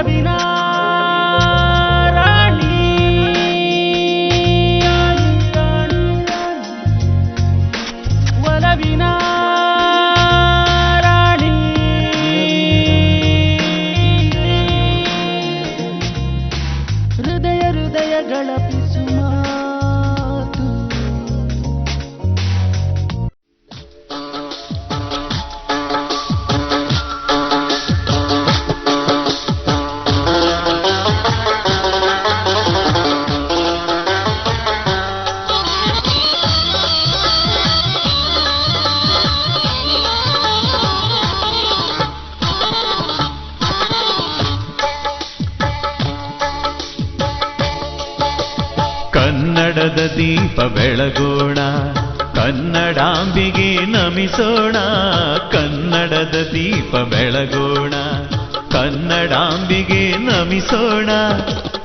ಒಲವಿನ ರಾಣಿ ಒಲವಿನ ರಾಣಿ ಹೃದಯಗಳ ಪಿಸು ಮಾತು ಕನ್ನಡದ ದೀಪ ಬೆಳಗೋಣ, ಕನ್ನಡಾಂಬೆಗೆ ನಮಿಸೋಣ. ಕನ್ನಡದ ದೀಪ ಬೆಳಗೋಣ, ಕನ್ನಡಾಂಬೆಗೆ ನಮಿಸೋಣ.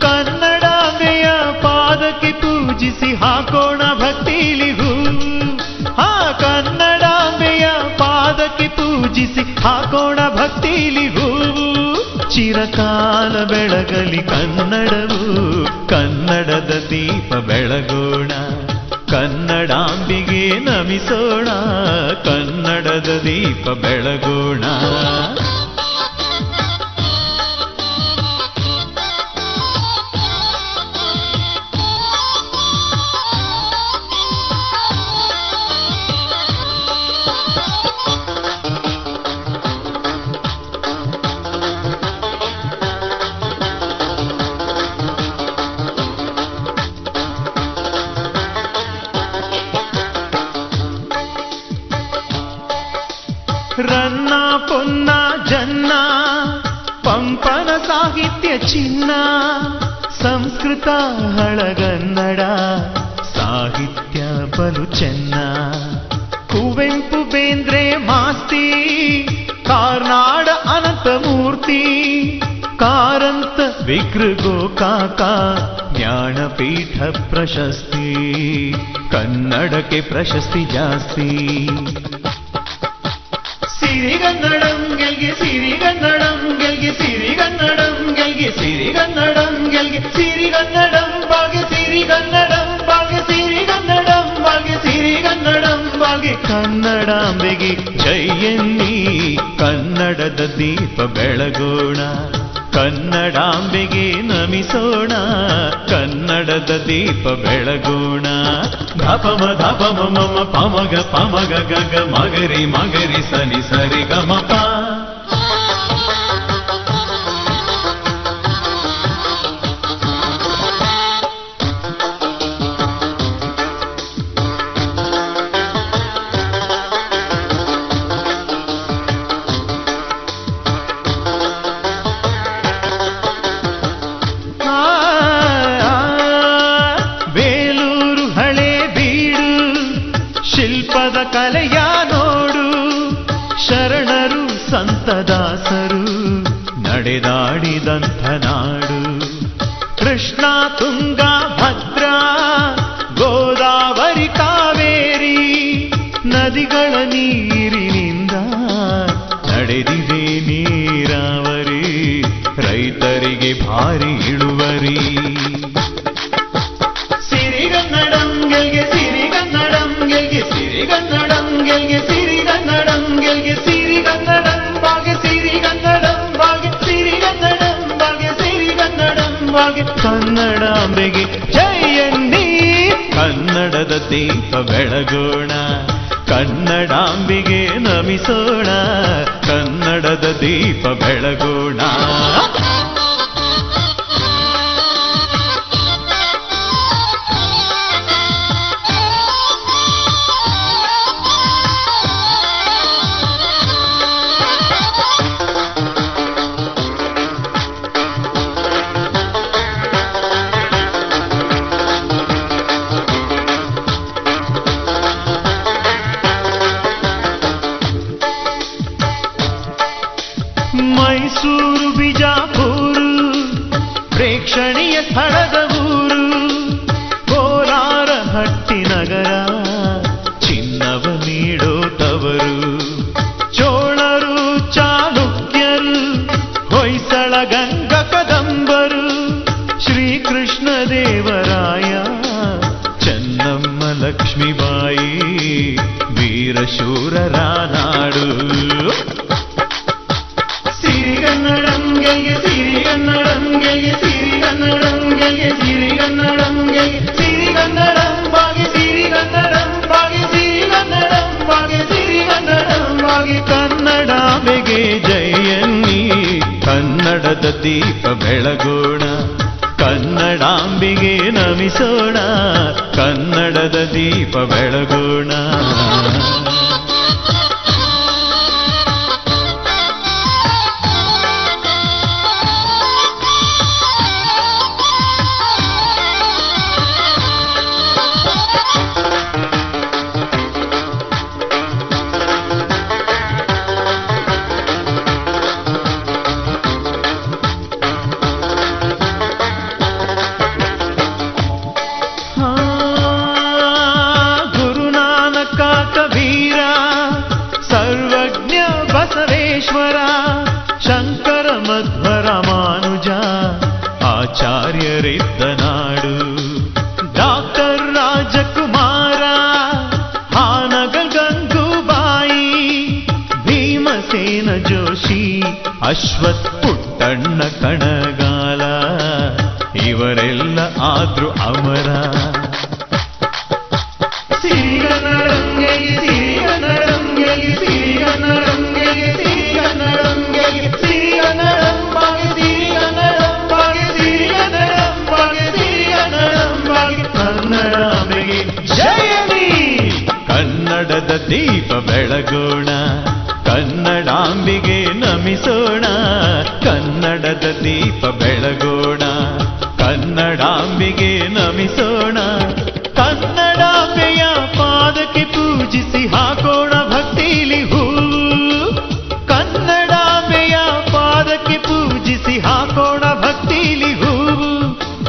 ಕನ್ನಡಾಂಬೆಯ ಪಾದಕ್ಕೆ ಪೂಜಿಸಿ ಹಾಕೋಣ ಭಕ್ತಿಲಿ ಹೂ. ಕನ್ನಡಾಂಬೆಯ ಪಾದಕ್ಕೆ ಪೂಜಿಸಿ ಹಾಕೋಣ ಭಕ್ತಿಲಿ ಹೂ. ಚಿರಕಾಲ ಬೆಳಗಲಿ ಕನ್ನಡವು, ಕನ್ನಡದ ದೀಪ ಬೆಳಗೋಣ. ಕನ್ನಡಾಂಬೆಗೆ ನಮಿಸೋಣ, ಕನ್ನಡದ ದೀಪ ಬೆಳಗೋಣ. ರನ್ನ ಪೊನ್ನ ಜನ್ನ ಪಂಪನ ಸಾಹಿತ್ಯ ಚಿನ್ನ. ಸಂಸ್ಕೃತ ಹಳಗನ್ನಡ ಸಾಹಿತ್ಯ ಬಲು ಚೆನ್ನ. ಕುವೆಂಪು ಬೇಂದ್ರೆ ಮಾಸ್ತಿ ಕಾರ್ನಾಡ ಅನಂತಮೂರ್ತಿ. ಕಾರಂತ ವಿಗ್ರಹ ಗೋಕಾಕ ಜ್ಞಾನಪೀಠ ಪ್ರಶಸ್ತಿ. ಕನ್ನಡಕ್ಕೆ ಪ್ರಶಸ್ತಿ ಜಾಸ್ತಿ. ಸಿರಿಗನ್ನಡಂ ಗೆಲ್ಗೆ ಸಿರಿಗನ್ನಡಂ ಗೆಲ್ಗೆ ಸಿರಿಗನ್ನಡಂ ಗೆಲ್ಗೆ ಸಿರಿಗನ್ನಡಂ ಗೆಲ್ಗೆ ಸಿರಿಗನ್ನಡಂ ಬಾಗೆ ಸಿರಿಗನ್ನಡಂ ಬಾಗೆ ಸಿರಿಗನ್ನಡಂ ಬಾಗೆ ಸಿರಿಗನ್ನಡಂ ಬಾಗೆ. ಕನ್ನಡಾಂಬೆಗೆ ಜಯನ್ನಿ, ಕನ್ನಡದ ದೀಪ ಬೆಳಗೋಣ. ಕನ್ನಡಾಂಬೆಗೆ ನಮಿಸೋಣ, ಕನ್ನಡದ ದೀಪ ಬೆಳಗೋಣ. ಧಪಮ ಧಪಮ ಮಮ ಪಮಗ ಪಮಗ ಗಗ ಮಗರಿ ಮಗರಿ ಸನಿ ಸರಿ ಗಮಪ. ಶಿಲ್ಪದ ಕಲೆಯ ನೋಡು, ಶರಣರು ಸಂತದಾಸರು ನಡೆದಾಡಿದಂಥ ನಾಡು. ಕೃಷ್ಣ ತುಂಗ ಭದ್ರಾ ಗೋದಾವರಿ ಕಾವೇರಿ ನದಿಗಳ ನೀರಿನಿಂದ ನಡೆದಿದೆ ನೀರಾವರಿ. ರೈತರಿಗೆ ಭಾರಿ ಇಳುವರಿ. ಸಿರಿಗನ್ನಡಂ ಗೆಲ್ಗೆ ಸಿರಿಗನ್ನಡಂ ಗೆಲ್ಗೆ ಸಿರಿಗನ್ನಡಂ ಗೆಲ್ಗೆ ಸಿರಿಗನ್ನಡಂ ಗೆಲ್ಗೆ ಸಿರಿಗನ್ನಡಂ ಬಾಗೆ ಸಿರಿಗನ್ನಡಂ ಬಾಗೆ ಸಿರಿಗನ್ನಡಂ ಬಾಗೆ ಸಿರಿಗನ್ನಡಂ ಬಾಗೆ. ಕನ್ನಡಾಂಬೆಗೆ ಜಯನ್ನಿ, ಕನ್ನಡದ ದೀಪ ಬೆಳಗೋಣ. ಕನ್ನಡಾಂಬೆಗೆ ನಮಿಸೋಣ, ಕನ್ನಡದ ದೀಪ ಬೆಳಗೋಣ. ಮೈಸೂರು ಬಿಜಾಪುರ ಪ್ರೇಕ್ಷಣೀಯ ಸ್ಥಳದ ಊರು. ಕೋಲಾರ ಹಟ್ಟಿ ನಗರ ಚಿನ್ನವ ನೀಡೋ ತವರು. ಚೋಳರು ಚಾಲುಕ್ಯರು ಹೊಯ್ಸಳ ಗಂಗಕ ವೀರಶೂರರ ನಾಡು. ಸಿರಿಗನ್ನಡಂಗೆಗೆ ಸಿರಿಗನ್ನಡಂಗೆಗೆ ಸಿರಿಗನ್ನಡಂಗೆಗೆ ಸಿರಿಗನ್ನಡಂಗೆಗೆ ಸಿರಿಗನ್ನಡಂಬಾಗೆ ಸಿರಿಗನ್ನಡಂಬಾಗೆ ಸಿರಿಗನ್ನಡಂಬಾಗೆ ಸಿರಿಗನ್ನಡಂಬಾಗೆ ಕನ್ನಡಾಂಬೆಗೆ ಜಯನ್ನಿ. ಕನ್ನಡದ ದೀಪ ಬೆಳಗೋಣ, ಕನ್ನಡಾಂಬೆಗೆ ನಮಿಸೋಣ, ಕನ್ನಡದ ದೀಪ ಬೆಳಗೋಣ. ಬಸವೇಶ್ವರ, ಶಂಕರ ಮಧ್ವರ ಮಾನುಜ ಆಚಾರ್ಯರಿದ್ದ ನಾಡು. ಡಾಕ್ಟರ್ ರಾಜಕುಮಾರ, ಹಾನಗಲ್ ಗಂಗೂಬಾಯಿ, ಭೀಮಸೇನ ಜೋಶಿ, ಅಶ್ವಥ್ ಪುಟ್ಟಣ್ಣ ಕಣಗಾಲ, ಇವರೆಲ್ಲ ಆದ್ರು ಅಮರ. ಸಿರಿಗನ್ನಡಂಗೆಗೆ ಸಿರಿಗನ್ನಡಂಗೆಗೆ ಸಿರಿಗನ್ನಡಂಗೆಗೆ ಸಿರಿಗನ್ನಡಂಗೆಗೆ ಸಿರಿಗನ್ನಡಂಬಾಗೆ ಸಿರಿಗನ್ನಡಂಬಾಗೆ ಸಿರಿಗನ್ನಡಂಬಾಗೆ ಸಿರಿಗನ್ನಡಂಬಾಗೆ ಕನ್ನಡಾಂಬೆಗೆ ಜಯನಿ. ಕನ್ನಡದ ದೀಪ ಬೆಳಗೋಣ, ಕನ್ನಡಾಂಬೆಗೆ ನಮಿಸೋಣ, ಕನ್ನಡದ ದೀಪ ಬೆಳಗೋಣ, ಕನ್ನಡಾಂಬೆಗೆ ನಮಿಸೋಣ. ಕನ್ನಡಾಂಬೆಯ ಪಾದಕ್ಕೆ ಪೂಜಿಸಿ ಹಾಕೋಣ ಭಕ್ತಿಲಿ ಹೂವು. ಕನ್ನಡಾಂಬೆಯ ಪಾದಕ್ಕೆ ಪೂಜಿಸಿ ಹಾಕೋಣ ಭಕ್ತಿಲಿ ಹೂವು.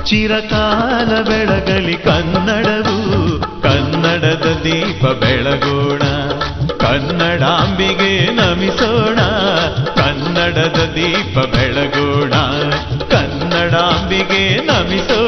ಚಿರಕಾಲ ಬೆಳಗಲಿ ಕನ್ನಡವು, ಕನ್ನಡದ ದೀಪ ಬೆಳಗೋಣ, ಕನ್ನಡಾಂಬೆಗೆ ನಮಿಸೋಣ, ಕನ್ನಡದ ದೀಪ ಬೆಳಗೋಣ, ಕನ್ನಡಾಂಬೆಗೆ ನಮಿಸೋಣ.